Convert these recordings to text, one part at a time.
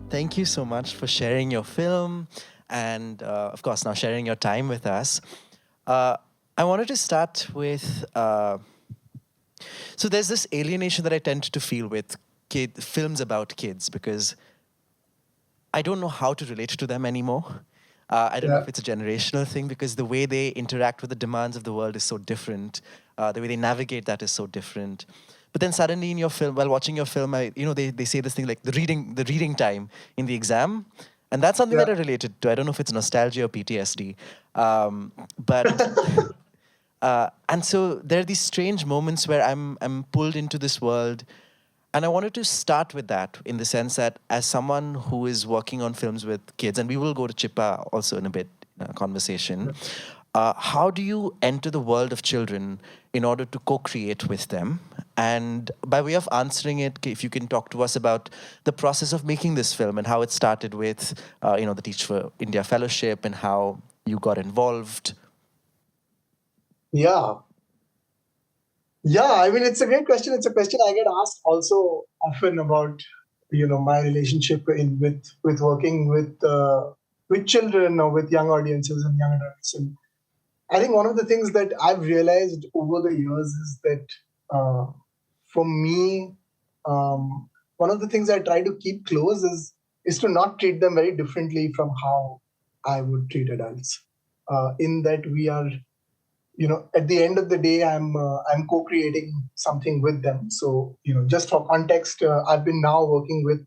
Thank you so much for sharing your film and, of course, now sharing your time with us. Uh, I wanted to start with so there's this alienation that I tend to feel with films about kids because I don't know how to relate to them anymore. I don't know Yeah. if it's a generational thing because the way they interact with the demands of the world is so different. The way they navigate that is so different. But then suddenly in your film, while watching your film, they say this thing like the reading time in the exam. And that's something Yeah. that I related to. I don't know if it's nostalgia or PTSD. But and so there are these strange moments where I'm pulled into this world, and I wanted to start with that in the sense that as someone who is working on films with kids, and we will go to Chippa also in a bit in a conversation. How do you enter the world of children in order to co-create with them? And by way of answering it, if you can talk to us about the process of making this film and how it started with, the Teach for India Fellowship and how you got involved. Yeah. Yeah. I mean, it's a great question. It's a question I get asked also often about, my relationship with working with children or with young audiences and young adults. And I think one of the things that I've realized over the years is that uh, for me, one of the things I try to keep close is to not treat them very differently from how I would treat adults. In that we are, at the end of the day, I'm co-creating something with them. So just for context, I've been now working with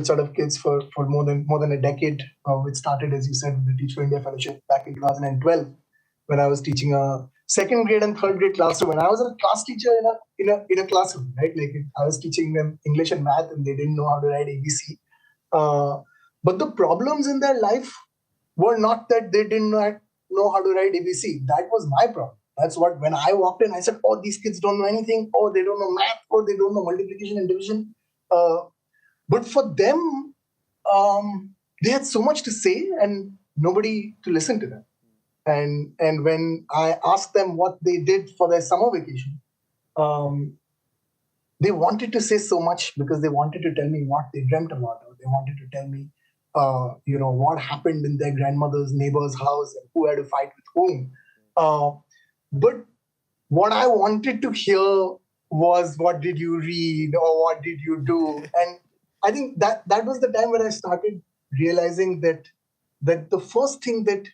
sort of kids for more than a decade, which started, as you said, with the Teach for India Fellowship back in 2012, when I was teaching a second grade and third grade classroom. And I was a class teacher in a classroom, right? Like I was teaching them English and math, and they didn't know how to write ABC. uh, but the problems in their life were not that they did not know how to write ABC. That was my problem. That's what, when I walked in, I said, oh, these kids don't know anything. Oh, they don't know math. Oh, they don't know multiplication and division. Uh, but for them, they had so much to say and nobody to listen to them. And when I asked them what they did for their summer vacation, um, they wanted to say so much because they wanted to tell me what they dreamt about, or they wanted to tell me, what happened in their grandmother's neighbor's house and who had to fight with whom. Uh, but what I wanted to hear was, what did you read or what did you do? And I think that was the time when I started realizing that the first thing that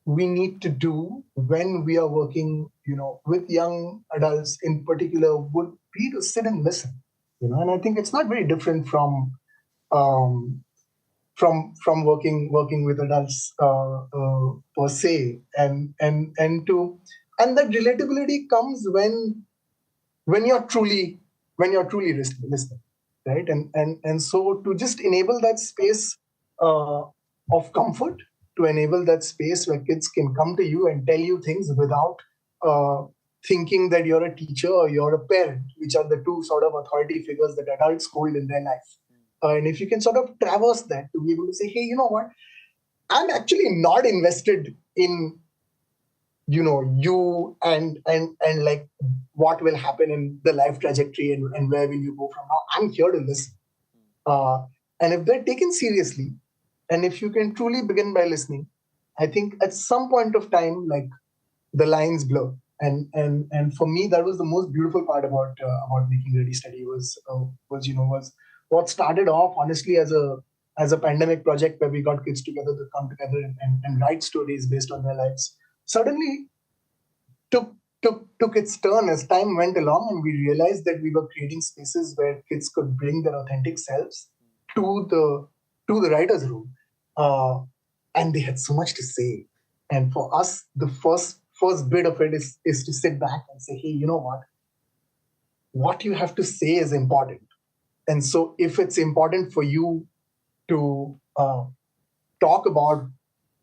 we need to do when we are working, with young adults in particular, would be to sit and listen. And I think it's not very different um, from working with adults per se, and that relatability comes when you're truly listening, right? And so to just enable that space uh, of comfort, to enable that space where kids can come to you and tell you things without uh, thinking that you're a teacher or you're a parent, which are the two sort of authority figures that adults hold in their life. And if you can sort of traverse that to be able to say, hey, you know what, I'm actually not invested in you and like what will happen in the life trajectory, and where will you go from now. I'm here to listen. And if they're taken seriously, and if you can truly begin by listening, I think at some point of time, like, the lines blur. And for me, that was the most beautiful part about making Ready Steady, was what started off honestly as a pandemic project where we got kids together to come together and write stories based on their lives. Suddenly took took its turn as time went along, and we realized that we were creating spaces where kids could bring their authentic selves to the writers' room, and they had so much to say. And for us, the first bit of it is to sit back and say, hey, you know what you have to say is important. And so, if it's important for you to talk about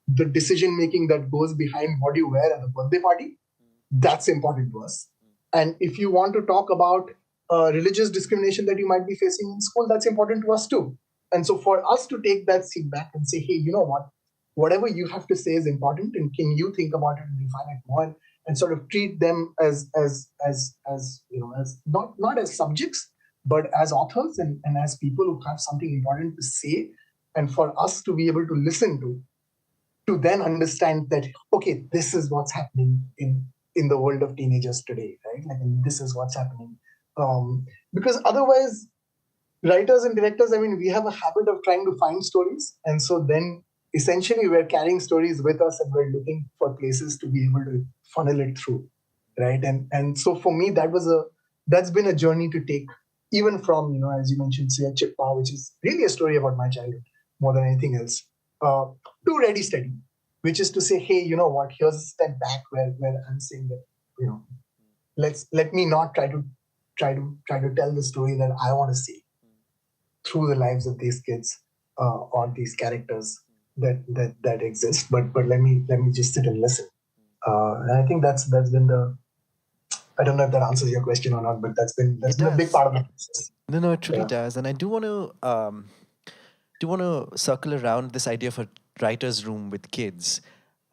the decision making that goes behind what you wear at the birthday party, that's important to us. And if you want to talk about religious discrimination that you might be facing in school, that's important to us too. And so for us to take that seat back and say, hey, you know what, whatever you have to say is important, and can you think about it and refine it more, and sort of treat them as not as subjects, but as authors, and as people who have something important to say, and for us to be able to listen to then understand that, okay, this is what's happening in the world of teenagers today, right? Like, and this is what's happening. Because otherwise, writers and directors, I mean, we have a habit of trying to find stories, and so then essentially we're carrying stories with us, and we're looking for places to be able to funnel it through, right? And so for me, that's been a journey to take, even from, as you mentioned, say, Chippa, which is really a story about my childhood more than anything else, uh, to Ready Steady, which is to say, hey, you know what? Here's a step back where I'm saying that, let me not try to tell the story that I want to see through the lives of these kids, or these characters that exist. But let me just sit and listen. And I think that's been the. I don't know if that answers your question or not, but that's It been a big does. part of my process. No, it truly Yeah. does. And I do want to circle around this idea of a writer's room with kids.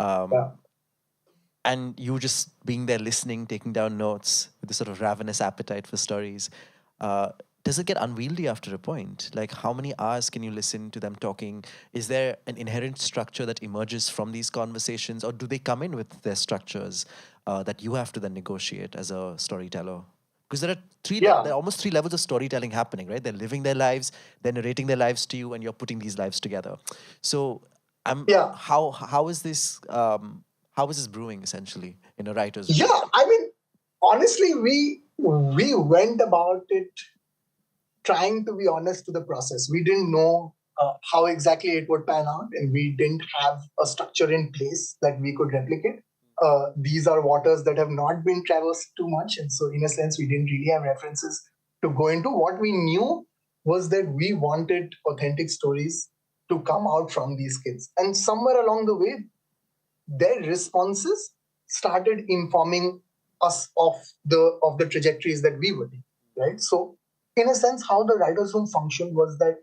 Yeah. And you just being there listening, taking down notes with this sort of ravenous appetite for stories. Does it get unwieldy after a point? Like, how many hours can you listen to them talking? Is there an inherent structure that emerges from these conversations, or do they come in with their structures that you have to then negotiate as a storyteller? Because there Yeah. are almost three levels of storytelling happening, right? They're living their lives, they're narrating their lives to you, and you're putting these lives together. So, Yeah. how is this brewing essentially in a writer's room? Yeah. I mean, honestly, we went about it trying to be honest to the process. We didn't know how exactly it would pan out, and we didn't have a structure in place that we could replicate. These are waters that have not been traversed too much, and so in a sense, we didn't really have references to go into. What we knew was that we wanted authentic stories to come out from these kids, and somewhere along the way, their responses started informing us of the trajectories that we were in, right? So in a sense, how the writers room functioned was that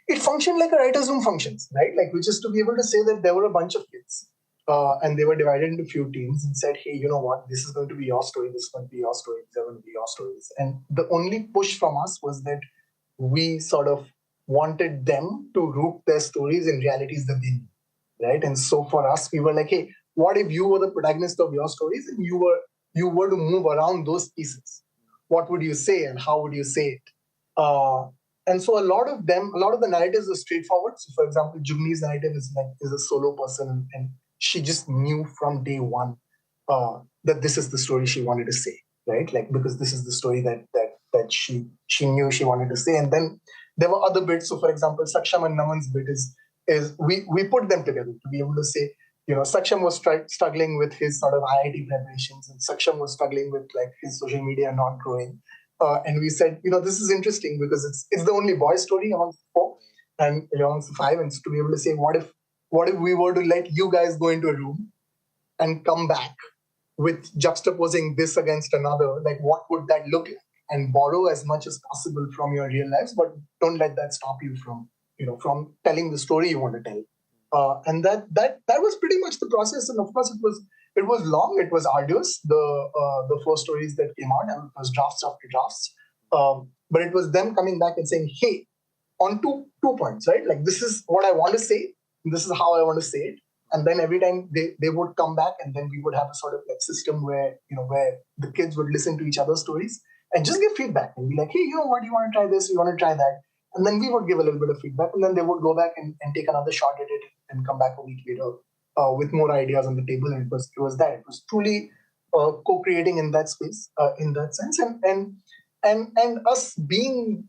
it functioned like a writers room functions, right? Like, which is to be able to say that there were a bunch of kids, and they were divided into few teams and said, hey, you know what, this is going to be your story, this is going to be your story, these are going to be your stories. And the only push from us was that we sort of wanted them to root their stories in realities that they knew, right? And so for us, we were like, hey, what if you were the protagonist of your stories and you were to move around those pieces? What would you say and how would you say it? And so a lot of the narratives are straightforward. So, for example, Jugni's narrative is a solo person, and she just knew from day one that this is the story she wanted to say, right? Like, because this is the story that she knew she wanted to say. And then there were other bits. So, for example, Saksham and Naman's bit is we put them together to be able to say, Saksham was struggling with his sort of IIT preparations, and Saksham was struggling with like his social media not growing. And we said, this is interesting because it's the only boy story amongst four and amongst five, and so to be able to say, what if we were to let you guys go into a room and come back with juxtaposing this against another, like what would that look like? And borrow as much as possible from your real lives, but don't let that stop you from telling the story you want to tell. And that was pretty much the process. And of course, it was long, it was arduous. The four stories that came out, and it was drafts after drafts. But it was them coming back and saying, "Hey, on two points, right? Like, this is what I want to say, this is how I want to say it." And then every time they would come back, and then we would have a sort of like system where the kids would listen to each other's stories and just give feedback and be like, hey, what, you want to try this, you want to try that? And then we would give a little bit of feedback, and then they would go back and take another shot at it and come back a week later with more ideas on the table. And it was truly co-creating in that space, in that sense, and us being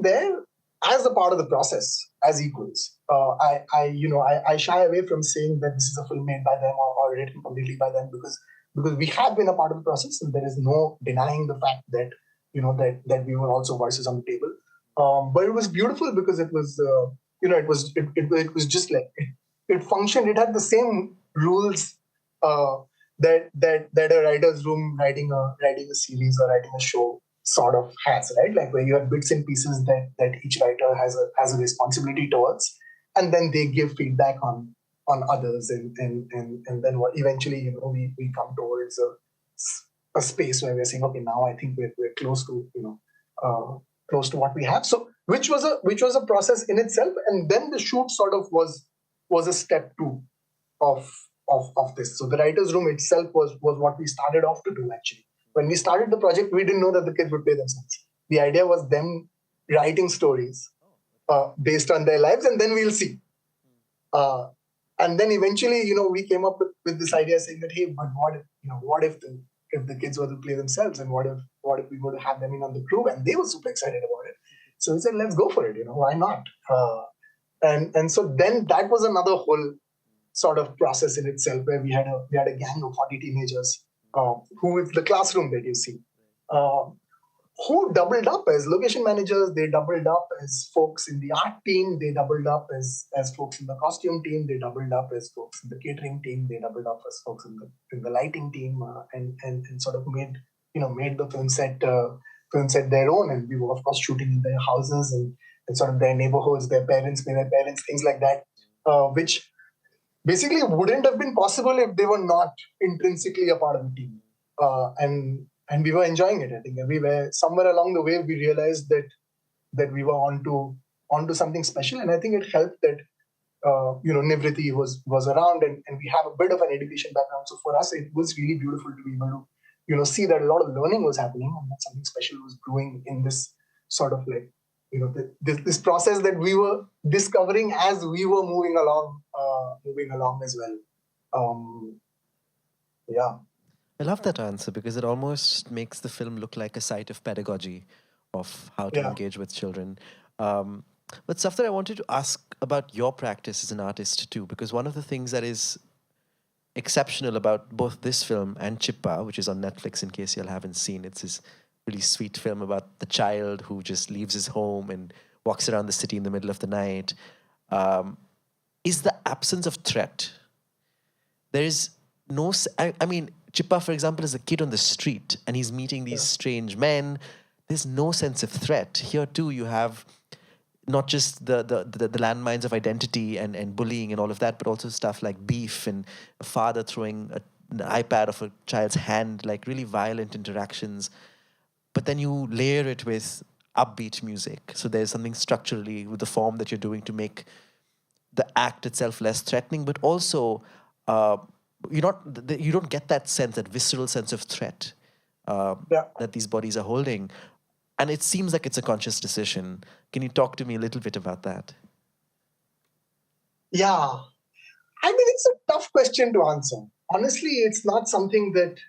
there as a part of the process as equals. I shy away from saying that this is a film made by them or written completely by them, because we have been a part of the process, and there is no denying the fact that we were also voices on the table. But it was beautiful because it was it was just like it functioned. It had the same rules uh, that a writer's room writing a series or writing a show sort of has, right? Like, where you have bits and pieces that each writer has a responsibility towards, and then they give feedback on others, and then what eventually we come towards a space where we're saying, okay, now I think we're close to close to what we have. So which was a process in itself. And then the shoot sort of was a step two of this. So the writers' room itself was what we started off to do. Actually, when we started the project, we didn't know that the kids would play themselves. The idea was them writing stories based on their lives, and then we'll see. And then eventually, we came up with this idea saying that, hey, but what if the kids were to play themselves, and what if we were to have them in on the crew? And they were super excited about it. So we said, let's go for it. Why not? And so then that was another whole sort of process in itself, where we had a gang of 40 teenagers who is the classroom that you see, who doubled up as location managers. They doubled up as folks in the art team. They doubled up as folks in the costume team. They doubled up as folks in the catering team. They doubled up as folks in the lighting team, and sort of made the film set their own. And we were, of course, shooting in their houses and sort of their neighborhoods, their parents, things like that, which basically wouldn't have been possible if they were not intrinsically a part of the team. And we were enjoying it. I think everywhere, somewhere along the way, we realized that we were onto something special. And I think it helped that Nivriti was around, and we have a bit of an education background. So for us, it was really beautiful to be able to see that a lot of learning was happening, and that something special was brewing in this sort of like this process that we were discovering as we were moving along as well. Yeah. I love that answer, because it almost makes the film look like a site of pedagogy of how to Yeah. engage with children. But Safdar, I wanted to ask about your practice as an artist too, because one of the things that is exceptional about both this film and Chippa, which is on Netflix in case you all haven't seen, it's this really sweet film about the child who just leaves his home and walks around the city in the middle of the night, is the absence of threat. There is no, I mean, Chippa, for example, is a kid on the street and he's meeting these strange men. There's no sense of threat. Here too, you have not just the landmines of identity and bullying and all of that, but also stuff like beef and a father throwing an iPad off a child's hand, like really violent interactions. But then you layer it with upbeat music. So there's something structurally with the form that you're doing to make the act itself less threatening, but also you don't get that sense, that visceral sense of threat that these bodies are holding. And it seems like it's a conscious decision. Can you talk to me a little bit about that? Yeah. I mean, it's a tough question to answer. Honestly, it's not something that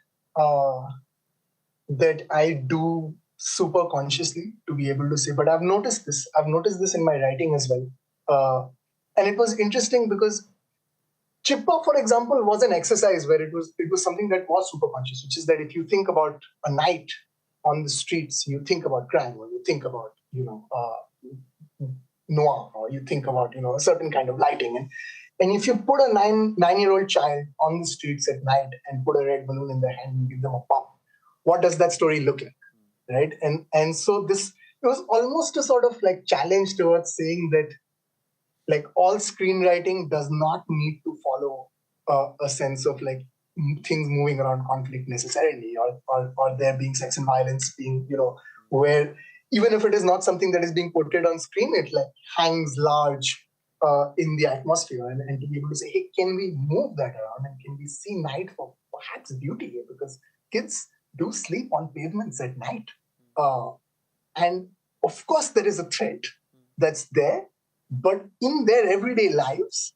I do super consciously to be able to say, but I've noticed this. I've noticed this in my writing as well. And it was interesting because Chippa, for example, was an exercise where it was something that was super conscious, which is that if you think about a night on the streets, you think about crime, or you think about noir, or you think about a certain kind of lighting, and if you put a 9-year-old child on the streets at night and put a red balloon in their hand and give them a pump, what does that story look like, right? And so it was almost a sort of like challenge towards saying that, like, all screenwriting does not need to follow a sense of like things moving around conflict necessarily, or there being sex and violence being, where even if it is not something that is being portrayed on screen, it like hangs large in the atmosphere, and to be able to say, hey, can we move that around, and can we see night for perhaps beauty here, because kids do sleep on pavements at night, and of course there is a threat that's there, but in their everyday lives,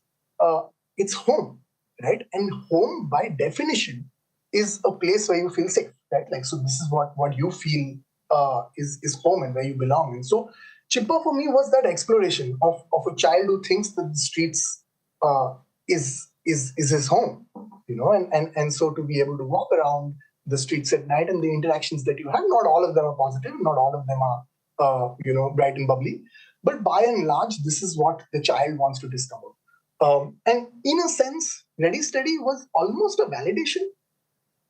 it's home, right? And home, by definition, is a place where you feel safe, right? Like, so this is what you feel is home and where you belong. And so Chippa for me was that exploration of a child who thinks that the streets is his home, and so to be able to walk around the streets at night and the interactions that you have, not all of them are positive, not all of them are bright and bubbly, but by and large, this is what the child wants to discover. And in a sense, Ready Steady was almost a validation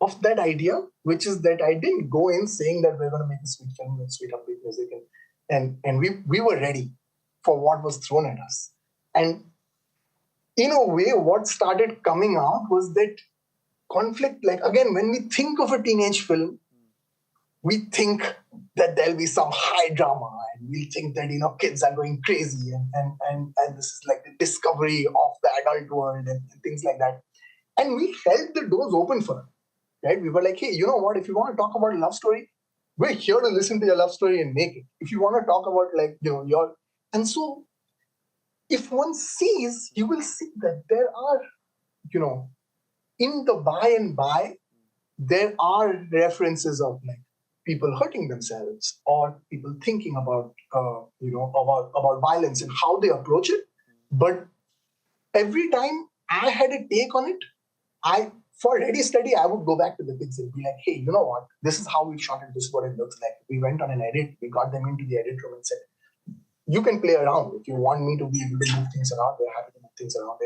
of that idea, which is that I didn't go in saying that we're going to make a sweet film with sweet upbeat music, and we were ready for what was thrown at us. And in a way, what started coming out was that conflict. Like, again, when we think of a teenage film, we think that there'll be some high drama, and we'll think that kids are going crazy, and this is like the discovery of the adult world, and things like that. And we held the doors open for it, right? We were like, hey, you know what? If you want to talk about a love story, we're here to listen to your love story and make it. If you want to talk about your, and so if one sees, you will see that there are, in the by and by, there are references of like people hurting themselves or people thinking about, about violence and how they approach it. But every time I had a take on it, for Ready Steady, I would go back to the kids and be like, hey, you know what? This is how we shot it. This is what it looks like. We went on an edit. We got them into the edit room and said, you can play around. If you want me to be able to move things around, we're happy to move things around.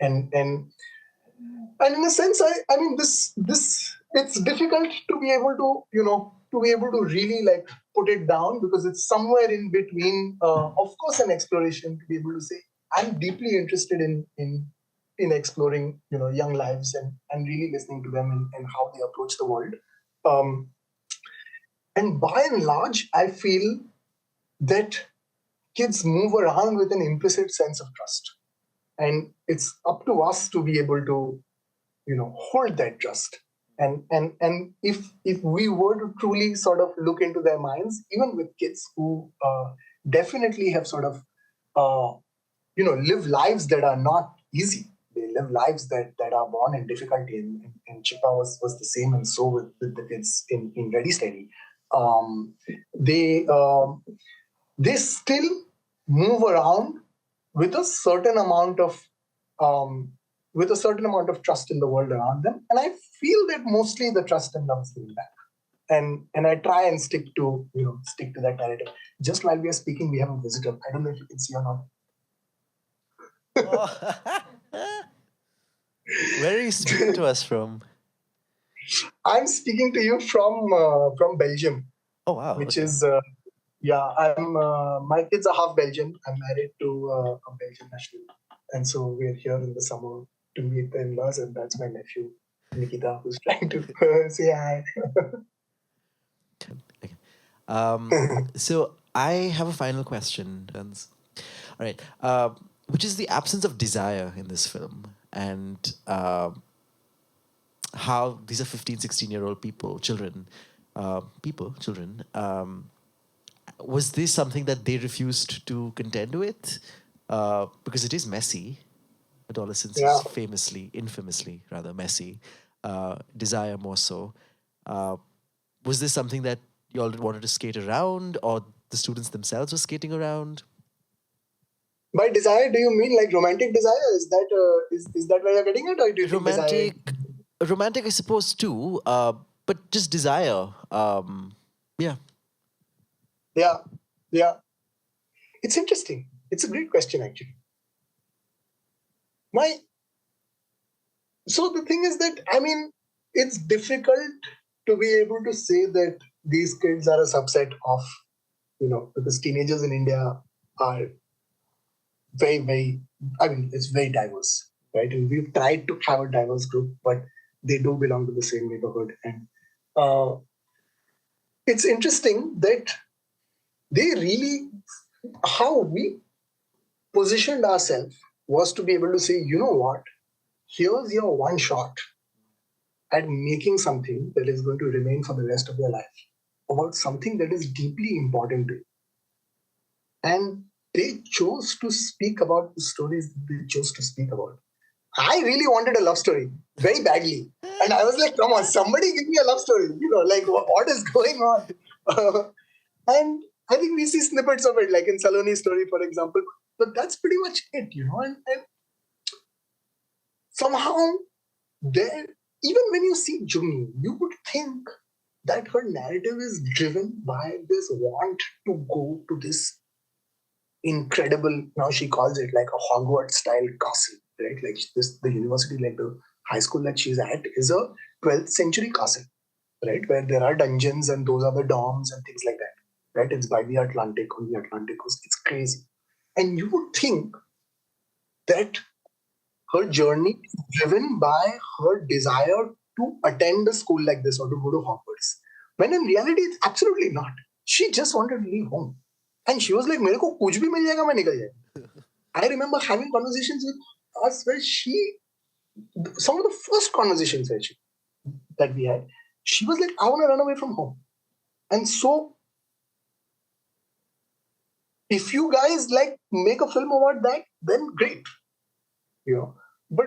And in a sense, I mean, this it's difficult to be able to really like put it down, because it's somewhere in between. Of course, an exploration to be able to say, I'm deeply interested in exploring, young lives and really listening to them and how they approach the world. Um, and by and large, I feel that kids move around with an implicit sense of trust. And it's up to us to be able to, hold that trust. And if we were to truly sort of look into their minds, even with kids who definitely have sort of, live lives that are not easy. They live lives that are born in difficulty. And Chipa was the same, and so with the kids in Ready Steady. They still move around with a certain amount of trust in the world around them, and I feel that mostly the trust and love is given back. And I try and stick to that narrative. Just while we are speaking, we have a visitor. I don't know if you can see or not. Where are you speaking to us from? I'm speaking to you from Belgium. Oh wow! Which okay. is I'm my kids are half Belgian. I'm married to a Belgian national, and so we're here in the summer to meet the in-laws, and that's my nephew Nikita, who's trying to say hi. So I have a final question, Hans. All right, which is the absence of desire in this film, and how these are 15, 16-year-old children. Was this something that they refused to contend with? Because it is messy. Adolescence is infamously rather messy. Desire more so. Was this something that you all wanted to skate around, or the students themselves were skating around? By desire, do you mean like romantic desire? Is that where you're getting at, or do you think desire? Romantic, I suppose too. But just desire. Yeah. Yeah. It's interesting. It's a great question, actually. So the thing is that, I mean, it's difficult to be able to say that these kids are a subset of, because teenagers in India are very, very, I mean, it's very diverse, right? And we've tried to have a diverse group, but they do belong to the same neighborhood. And it's interesting that they really, how we positioned ourselves was to be able to say, you know what, here's your one shot at making something that is going to remain for the rest of your life about something that is deeply important to you. And they chose to speak about the stories they chose to speak about. I really wanted a love story very badly. And I was like, come on, somebody give me a love story. Like what is going on? And I think we see snippets of it, like in Saloni's story, for example. But that's pretty much it, and somehow there, even when you see Jumi, you would think that her narrative is driven by this want to go to this incredible, now she calls it like a Hogwarts style castle, right? Like the university, like the high school that she's at is a 12th century castle, right? Where there are dungeons and those are the dorms and things like that, right? It's by the Atlantic, on the Atlantic coast. It's crazy. And you would think that her journey is driven by her desire to attend a school like this or to go to Hogwarts. When in reality, it's absolutely not. she just wanted to leave home. And she was like, मेरे को कुछ भी मिल जाएगा मैं निकल जाएगा. I remember having conversations with us where some of the first conversations that we had, she was like, I want to run away from home. And so, if you guys like make a film about that, then great. But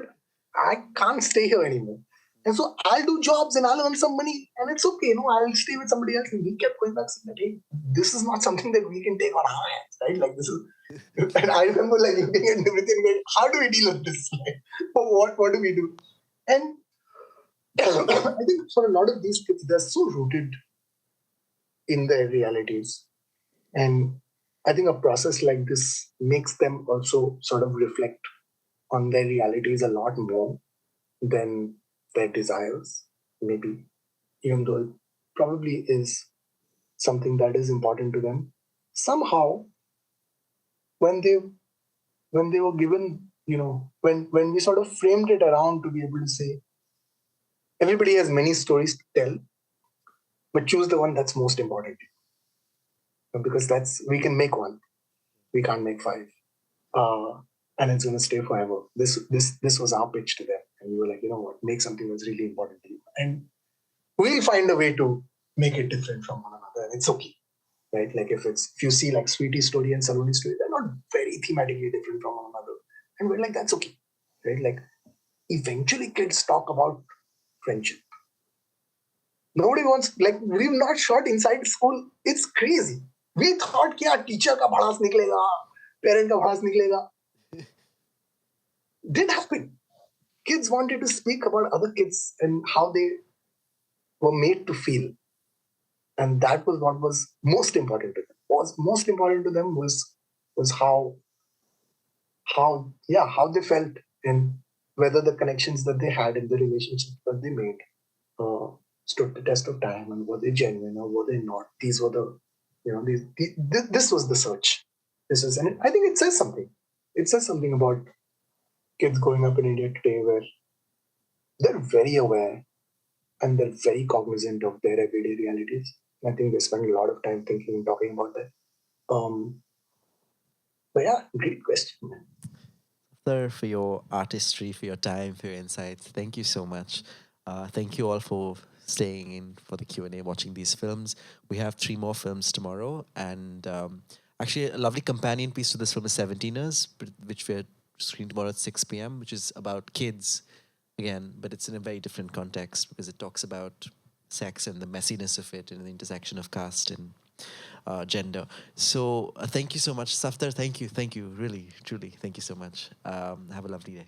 I can't stay here anymore. And so I'll do jobs and I'll earn some money and it's okay. I'll stay with somebody else. And we kept going back saying that, hey, this is not something that we can take on our hands, right? Like this is, and I remember like looking at everything going, how do we deal with this? Like, what do we do? And I think for a lot of these kids, they're so rooted in their realities. And I think a process like this makes them also sort of reflect on their realities a lot more than their desires, maybe, even though it probably is something that is important to them. Somehow, when they were given, when we sort of framed it around to be able to say, everybody has many stories to tell, but choose the one that's most important. Because we can make one, we can't make five. And it's going to stay forever. This was our pitch to them. And we were like, you know what, make something that's really important to you. And we'll find a way to make it different from one another. And it's okay. Right? Like if you see like Sweetie's story and Saloni's story, they're not very thematically different from one another. And we're like, that's okay. Right? Like eventually kids talk about friendship. Nobody wants, like, we've not shot inside school. It's crazy. We thought कि teacher का भड़ास निकलेगा, parent का भड़ास निकलेगा. Didn't happen. Kids wanted to speak about other kids and how they were made to feel. And that was what was most important to them. What was most important to them was how they felt and whether the connections that they had in the relationships that they made stood the test of time and were they genuine or were they not. These were this was the search. And I think it says something. It says something about kids growing up in India today where they're very aware and they're very cognizant of their everyday realities. I think they spend a lot of time thinking and talking about that. But yeah, great question. Sir, for your artistry, for your time, for your insights, thank you so much. Thank you all for staying in for the Q&A, watching these films. We have 3 more films tomorrow, and actually a lovely companion piece to this film is 17ers, which we're screening tomorrow at 6 p.m., which is about kids again, but it's in a very different context because it talks about sex and the messiness of it and the intersection of caste and gender. So thank you so much, Safdar. Thank you, really, truly, thank you so much. Have a lovely day.